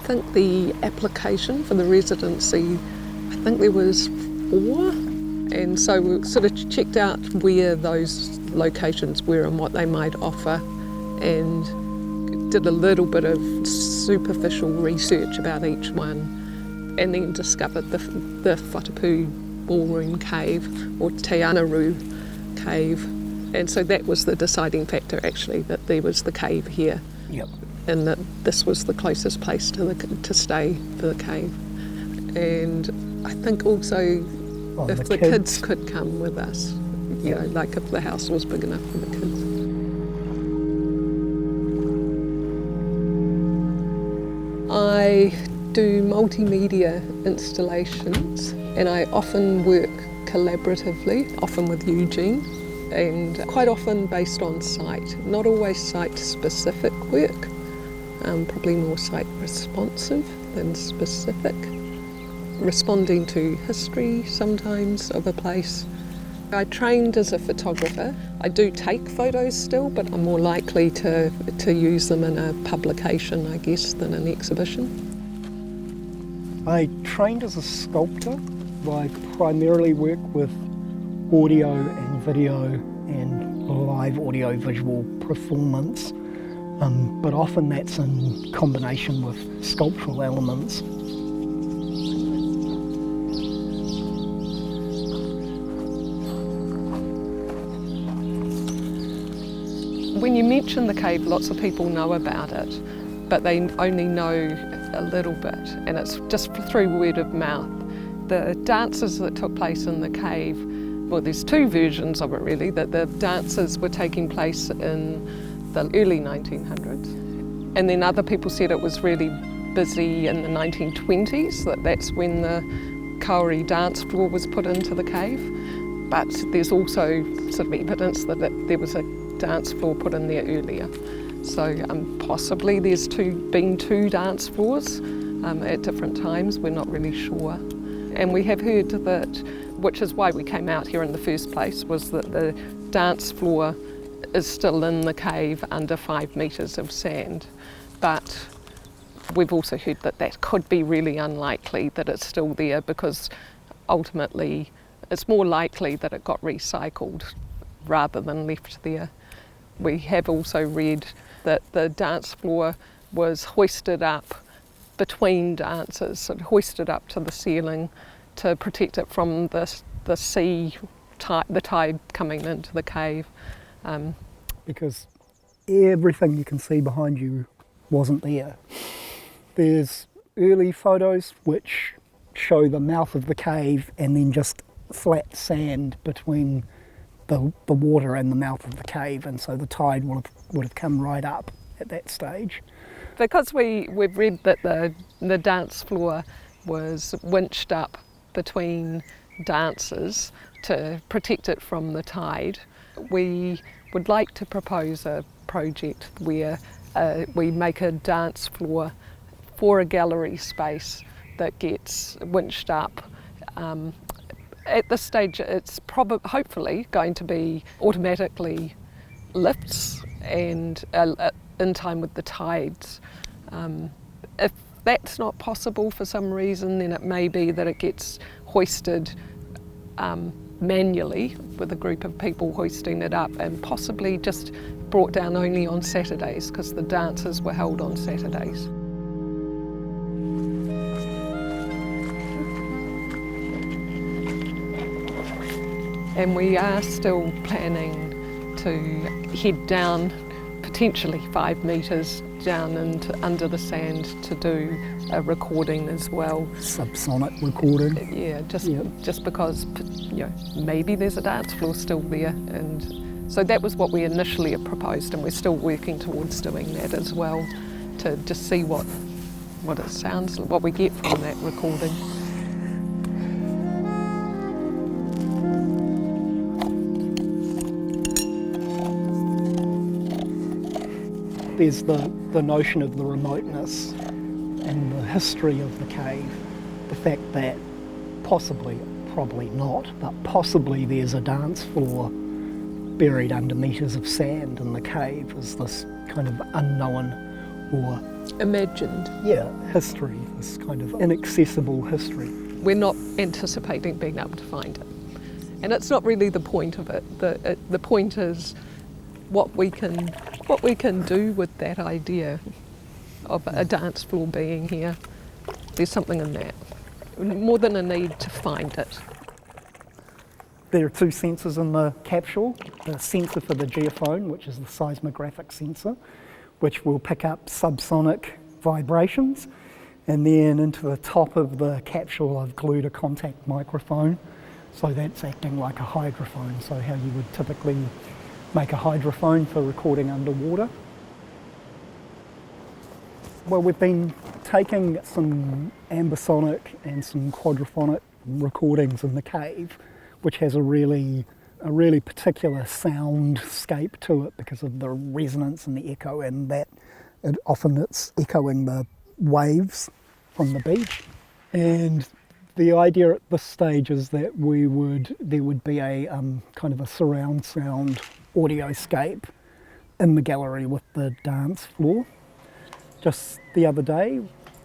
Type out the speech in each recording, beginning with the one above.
think the application for the residency, I think there was 4, and so we sort of checked out where those locations were and what they might offer, and did a little bit of superficial research about each one, and then discovered the Whatipu ballroom cave, or Te Uru cave, and so that was the deciding factor actually, that there was the cave here. Yep. And that this was the closest place to stay for the cave. And I think also if the kids could come with us, you know, like if the house was big enough for the kids. I do multimedia installations, and I often work collaboratively, often with Eugene, and quite often based on site, not always site-specific work. Probably more site responsive than specific, responding to history sometimes of a place. I trained as a photographer. I do take photos still, but I'm more likely to use them in a publication, I guess, than an exhibition. I trained as a sculptor. I primarily work with audio and video and live audio-visual performance. But often that's in combination with sculptural elements. When you mention the cave, lots of people know about it, but they only know a little bit, and it's just through word of mouth. The dances that took place in the cave, well, there's 2 versions of it really, that the dances were taking place in the early 1900s, and then other people said it was really busy in the 1920s, that's when the Kauri dance floor was put into the cave. But there's also sort of evidence that there was a dance floor put in there earlier. So possibly there's been 2 dance floors at different times, we're not really sure. And we have heard that, which is why we came out here in the first place, was that the dance floor is still in the cave under 5 metres of sand. But we've also heard that that could be really unlikely that it's still there, because ultimately it's more likely that it got recycled rather than left there. We have also read that the dance floor was hoisted up between dances, sort of hoisted up to the ceiling to protect it from the sea, the tide coming into the cave. Because everything you can see behind you wasn't there. There's early photos which show the mouth of the cave and then just flat sand between the water and the mouth of the cave, and so the tide would have come right up at that stage. Because we've read that the dance floor was winched up between dances to protect it from the tide, we would like to propose a project where we make a dance floor for a gallery space that gets winched up. At this stage it's hopefully going to be automatically lifts and in time with the tides. If that's not possible for some reason, then it may be that it gets hoisted manually with a group of people hoisting it up, and possibly just brought down only on Saturdays, because the dances were held on Saturdays. And we are still planning to head down, potentially 5 metres down into under the sand, to do a recording as well. Subsonic recording. Yeah, just because, you know, maybe there's a dance floor still there, and so that was what we initially had proposed, and we're still working towards doing that as well, to just see what it sounds, what we get from that recording. There's the notion of the remoteness and the history of the cave, the fact that possibly, probably not, but possibly there's a dance floor buried under metres of sand in the cave is this kind of unknown or imagined. Yeah, history, this kind of inaccessible history. We're not anticipating being able to find it. And it's not really the point of it. The point is what we can do with that idea of a dance floor being here. There's something in that, more than a need to find it. There are two sensors in the capsule. The sensor for the geophone, which is the seismographic sensor, which will pick up subsonic vibrations. And then into the top of the capsule I've glued a contact microphone, so that's acting like a hydrophone, so how you would typically make a hydrophone for recording underwater. Well, we've been taking some ambisonic and some quadraphonic recordings in the cave, which has a really particular soundscape to it because of the resonance and the echo, and that often it's echoing the waves from the beach. And the idea at this stage is that there would be a kind of a surround sound audioscape in the gallery with the dance floor. Just the other day,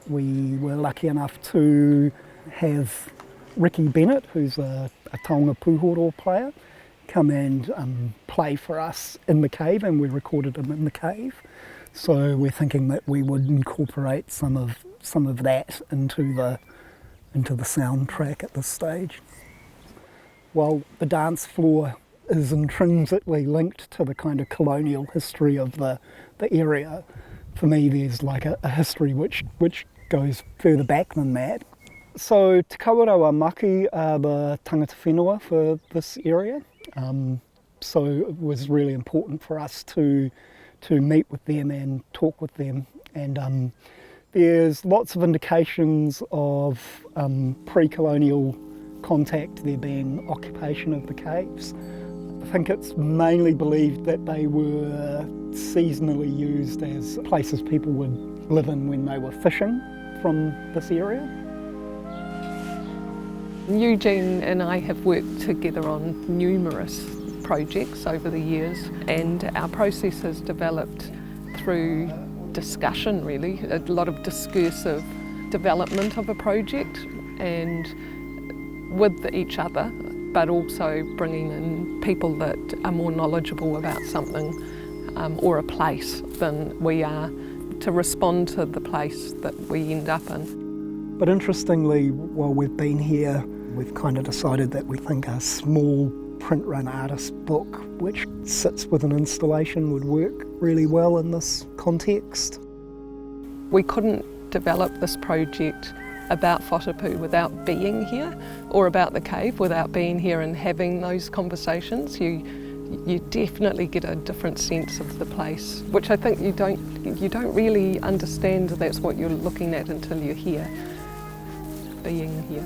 we were lucky enough to have Ricky Bennett, who's a taonga puhoro player, come and play for us in the cave, and we recorded him in the cave. So we're thinking that we would incorporate some of that into the soundtrack at this stage. While the dance floor is intrinsically linked to the kind of colonial history of the area, for me there's like a history which goes further back than that. So Te Kawerau Maki are the tangata whenua for this area, so it was really important for us to meet with them and talk with them. And there's lots of indications of pre-colonial contact, there being occupation of the caves. I think it's mainly believed that they were seasonally used as places people would live in when they were fishing from this area. Eugene and I have worked together on numerous projects over the years, and our process has developed through discussion, really, a lot of discursive development of a project and with each other, but also bringing in people that are more knowledgeable about something or a place than we are to respond to the place that we end up in. But interestingly, while we've been here, we've kind of decided that we think a small print run artist book which sits with an installation would work really well in this context. We couldn't develop this project about Whatipu without being here, or about the cave without being here and having those conversations. You definitely get a different sense of the place, which I think you don't really understand that's what you're looking at until you're here, being here.